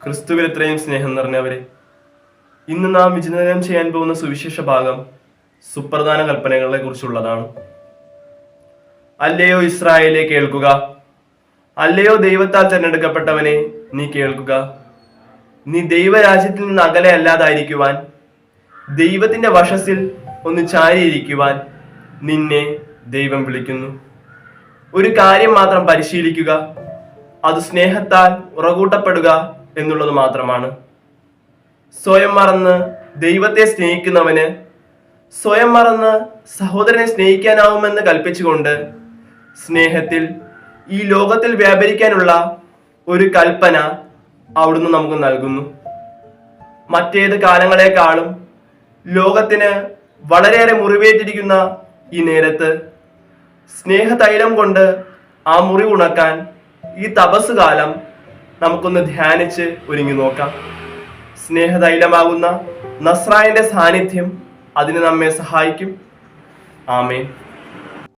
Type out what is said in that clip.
ക്രിസ്തുവിൽ ഇത്രയും സ്നേഹം നിറഞ്ഞവരെ, ഇന്ന് നാം വിചിന്തനം ചെയ്യാൻ പോകുന്ന സുവിശേഷ ഭാഗം സുപ്രധാന കൽപ്പനകളെ കുറിച്ചുള്ളതാണ്. അല്ലയോ ഇസ്രായേലെ കേൾക്കുക, അല്ലയോ ദൈവത്താൽ തിരഞ്ഞെടുക്കപ്പെട്ടവനെ നീ കേൾക്കുക. നീ ദൈവരാജ്യത്തിൽ നിന്ന് അകലെ അല്ലാതായിരിക്കുവാൻ, ദൈവത്തിന്റെ വശത്തിൽ ഒന്ന് ചാരിയിരിക്കുവാൻ നിന്നെ ദൈവം വിളിക്കുന്നു. ഒരു കാര്യം മാത്രം പരിശീലിക്കുക, അത് സ്നേഹത്താൽ ഉറകൂട്ടപ്പെടുക എന്നുള്ളത് മാത്രമാണ്. സ്വയം മറന്ന് ദൈവത്തെ സ്നേഹിക്കുന്നവന് സ്വയം മറന്ന് സഹോദരനെ സ്നേഹിക്കാനാവുമെന്ന് കൽപ്പിച്ചുകൊണ്ട് സ്നേഹത്തിൽ ഈ ലോകത്തിൽ വ്യാപരിക്കാനുള്ള ഒരു കൽപ്പന അവിടുന്ന് നമുക്ക് നൽകുന്നു. മറ്റേത് കാലങ്ങളെക്കാളും ലോകത്തിന് വളരെയേറെ മുറിവേറ്റിരിക്കുന്ന ഈ നേരത്ത് സ്നേഹതൈലം കൊണ്ട് ആ മുറിവുണക്കാൻ ഈ തപസ് കാലം നമുക്കൊന്ന് ധ്യാനിച്ച് ഒരുങ്ങി നോക്കാം. സ്നേഹതൈലമാകുന്ന നസ്രായന്റെ സാന്നിധ്യം അതിന് നമ്മെ സഹായിക്കും. ആമേൻ.